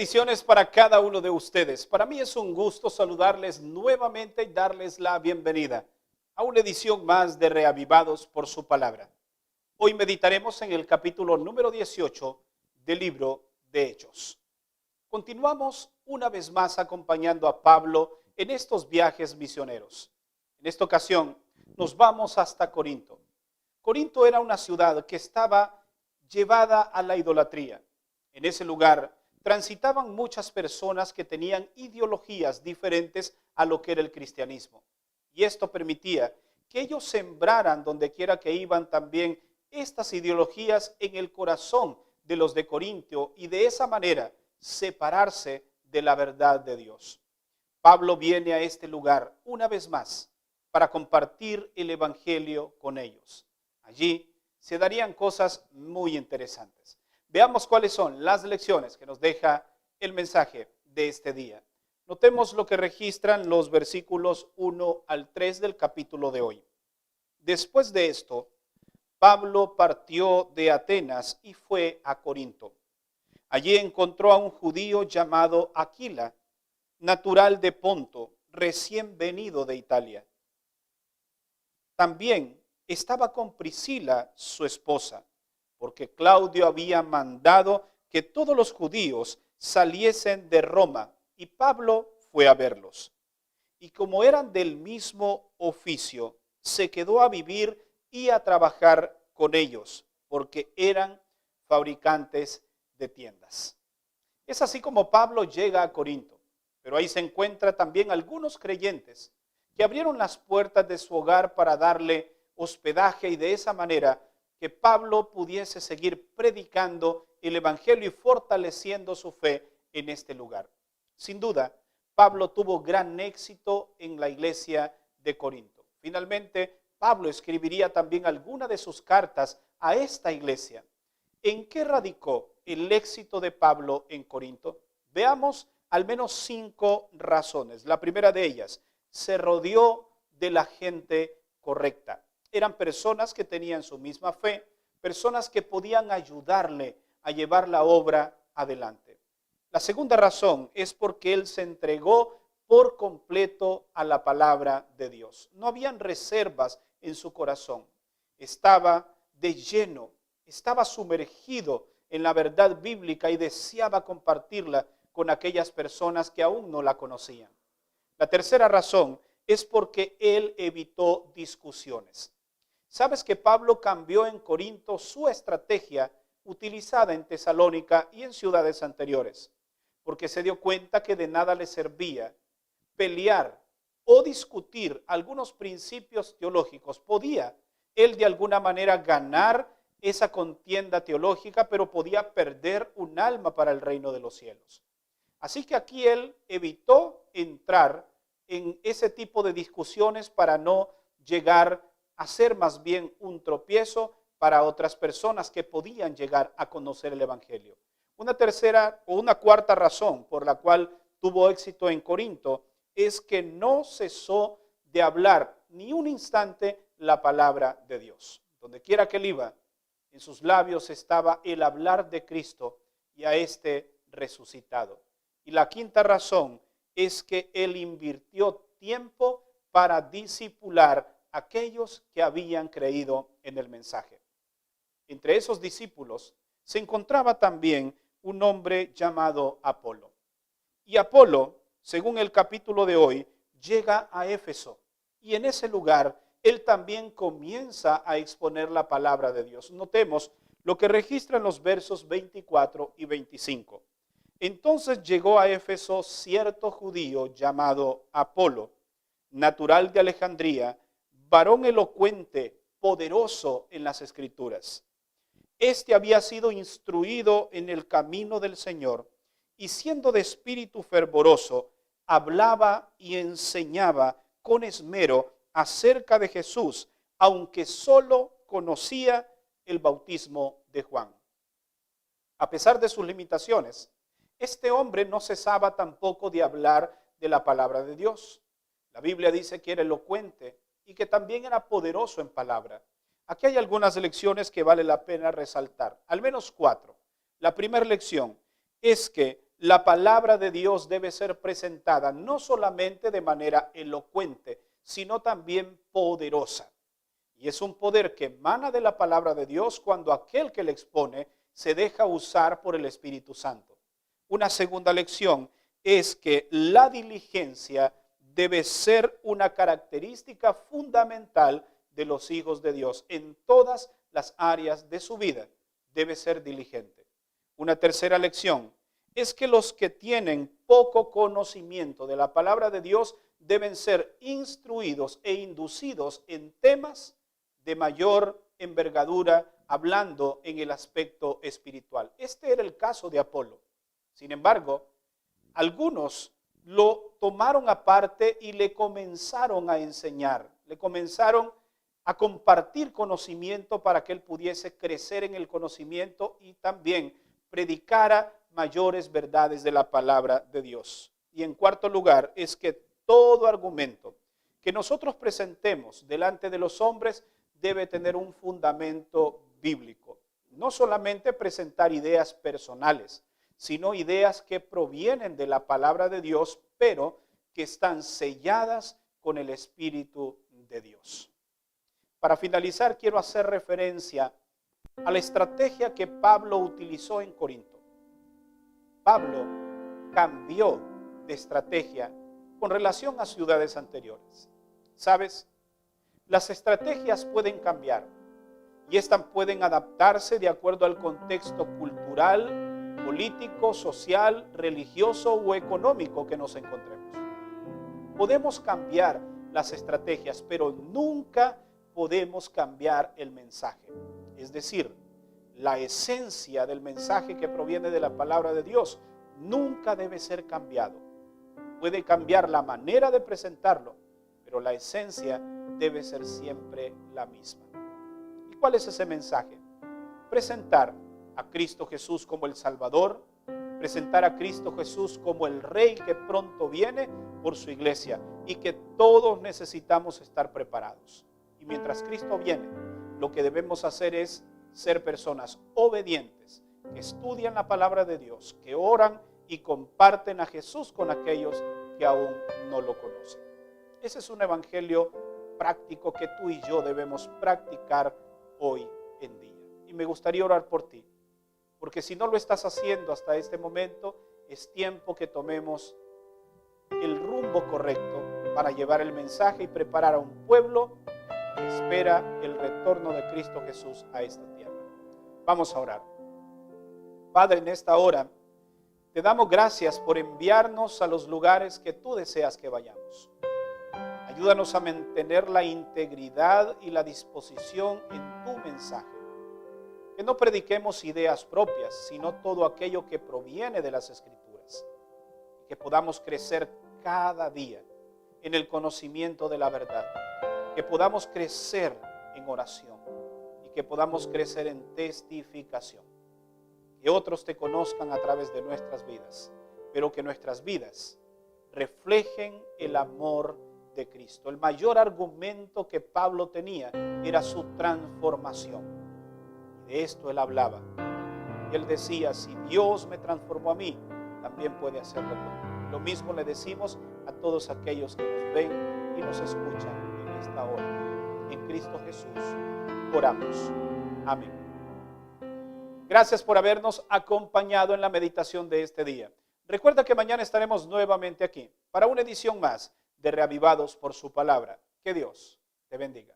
Bendiciones para cada uno de ustedes. Para mí es un gusto saludarles nuevamente y darles la bienvenida a una edición más de Reavivados por su palabra. Hoy meditaremos en el capítulo número 18 del libro de Hechos. Continuamos una vez más acompañando a Pablo en estos viajes misioneros. En esta ocasión nos vamos hasta Corinto. Corinto era una ciudad que estaba llevada a la idolatría. En ese lugar transitaban muchas personas que tenían ideologías diferentes a lo que era el cristianismo. Y esto permitía que ellos sembraran donde quiera que iban también estas ideologías en el corazón de los de Corintio y de esa manera separarse de la verdad de Dios. Pablo viene a este lugar una vez más para compartir el evangelio con ellos. Allí se darían cosas muy interesantes. Veamos cuáles son las lecciones que nos deja el mensaje de este día. Notemos lo que registran los versículos 1 al 3 del capítulo de hoy. Después de esto, Pablo partió de Atenas y fue a Corinto. Allí encontró a un judío llamado Aquila, natural de Ponto, recién venido de Italia. También estaba con Priscila, su esposa, porque Claudio había mandado que todos los judíos saliesen de Roma, y Pablo fue a verlos. Y como eran del mismo oficio, se quedó a vivir y a trabajar con ellos, porque eran fabricantes de tiendas. Es así como Pablo llega a Corinto, pero ahí se encuentra también algunos creyentes que abrieron las puertas de su hogar para darle hospedaje y de esa manera que Pablo pudiese seguir predicando el evangelio y fortaleciendo su fe en este lugar. Sin duda, Pablo tuvo gran éxito en la iglesia de Corinto. Finalmente, Pablo escribiría también alguna de sus cartas a esta iglesia. ¿En qué radicó el éxito de Pablo en Corinto? Veamos al menos 5 razones. La primera de ellas, se rodeó de la gente correcta. Eran personas que tenían su misma fe, personas que podían ayudarle a llevar la obra adelante. La segunda razón es porque él se entregó por completo a la palabra de Dios. No habían reservas en su corazón. Estaba de lleno, estaba sumergido en la verdad bíblica y deseaba compartirla con aquellas personas que aún no la conocían. La tercera razón es porque él evitó discusiones. ¿Sabes que Pablo cambió en Corinto su estrategia utilizada en Tesalónica y en ciudades anteriores? Porque se dio cuenta que de nada le servía pelear o discutir algunos principios teológicos. Podía él de alguna manera ganar esa contienda teológica, pero podía perder un alma para el reino de los cielos. Así que aquí él evitó entrar en ese tipo de discusiones para no llegar a ser más bien un tropiezo para otras personas que podían llegar a conocer el evangelio. Una tercera o una cuarta razón por la cual tuvo éxito en Corinto es que no cesó de hablar ni un instante la palabra de Dios. Donde quiera que él iba, en sus labios estaba el hablar de Cristo y a este resucitado. Y la quinta razón es que él invirtió tiempo para discipular a aquellos que habían creído en el mensaje. Entre esos discípulos se encontraba también un hombre llamado Apolo. Y Apolo, según el capítulo de hoy, llega a Éfeso. Y en ese lugar él también comienza a exponer la palabra de Dios. Notemos lo que registran los versos 24 y 25. Entonces llegó a Éfeso cierto judío llamado Apolo, natural de Alejandría, varón elocuente, poderoso en las Escrituras. Este había sido instruido en el camino del Señor y siendo de espíritu fervoroso, hablaba y enseñaba con esmero acerca de Jesús, aunque solo conocía el bautismo de Juan. A pesar de sus limitaciones, este hombre no cesaba tampoco de hablar de la palabra de Dios. La Biblia dice que era elocuente y que también era poderoso en palabra. Aquí hay algunas lecciones que vale la pena resaltar, al menos 4. La primera lección es que La palabra de Dios debe ser presentada no solamente de manera elocuente, sino también poderosa. Y es un poder que emana de la palabra de Dios cuando aquel que le expone se deja usar por el Espíritu Santo. Una segunda lección es que la diligencia debe ser una característica fundamental de los hijos de Dios. En todas las áreas de su vida debe ser diligente. Una tercera lección es que los que tienen poco conocimiento de la palabra de Dios deben ser instruidos e inducidos en temas de mayor envergadura, hablando en el aspecto espiritual. Este era el caso de Apolo. Sin embargo, algunos lo tomaron aparte y le comenzaron a enseñar, le comenzaron a compartir conocimiento para que él pudiese crecer en el conocimiento y también predicara mayores verdades de la palabra de Dios. Y en cuarto lugar, es que todo argumento que nosotros presentemos delante de los hombres debe tener un fundamento bíblico. No solamente presentar ideas personales, sino ideas que provienen de la palabra de Dios, pero que están selladas con el Espíritu de Dios. Para finalizar, quiero hacer referencia a la estrategia que Pablo utilizó en Corinto. Pablo cambió de estrategia con relación a ciudades anteriores. ¿Sabes? Las estrategias pueden cambiar y estas pueden adaptarse de acuerdo al contexto cultural, político, social, religioso o económico que nos encontremos. Podemos cambiar las estrategias, pero nunca podemos cambiar el mensaje. Es decir, la esencia del mensaje que proviene de la palabra de Dios nunca debe ser cambiado. Puede cambiar la manera de presentarlo, pero la esencia debe ser siempre la misma. ¿Y cuál es ese mensaje? Presentar a Cristo Jesús como el Salvador, presentar a Cristo Jesús como el Rey que pronto viene por su iglesia y que todos necesitamos estar preparados. Y mientras Cristo viene, lo que debemos hacer es ser personas obedientes, que estudian la palabra de Dios, que oran y comparten a Jesús con aquellos que aún no lo conocen. Ese es un evangelio práctico que tú y yo debemos practicar hoy en día. Y me gustaría orar por ti, porque si no lo estás haciendo hasta este momento, es tiempo que tomemos el rumbo correcto para llevar el mensaje y preparar a un pueblo que espera el retorno de Cristo Jesús a esta tierra. Vamos a orar. Padre, en esta hora te damos gracias por enviarnos a los lugares que tú deseas que vayamos. Ayúdanos a mantener la integridad y la disposición en tu mensaje. Que no prediquemos ideas propias, sino todo aquello que proviene de las Escrituras. Y que podamos crecer cada día en el conocimiento de la verdad. Que podamos crecer en oración y que podamos crecer en testificación. Que otros te conozcan a través de nuestras vidas, pero que nuestras vidas reflejen el amor de Cristo. El mayor argumento que Pablo tenía era su transformación. Y de esto él hablaba. Y él decía, si Dios me transformó a mí, también puede hacerlo conmigo. Lo mismo le decimos a todos aquellos que nos ven y nos escuchan en esta hora. En Cristo Jesús oramos. Amén. Gracias por habernos acompañado en la meditación de este día. Recuerda que mañana estaremos nuevamente aquí para una edición más de Reavivados por su palabra. Que Dios te bendiga.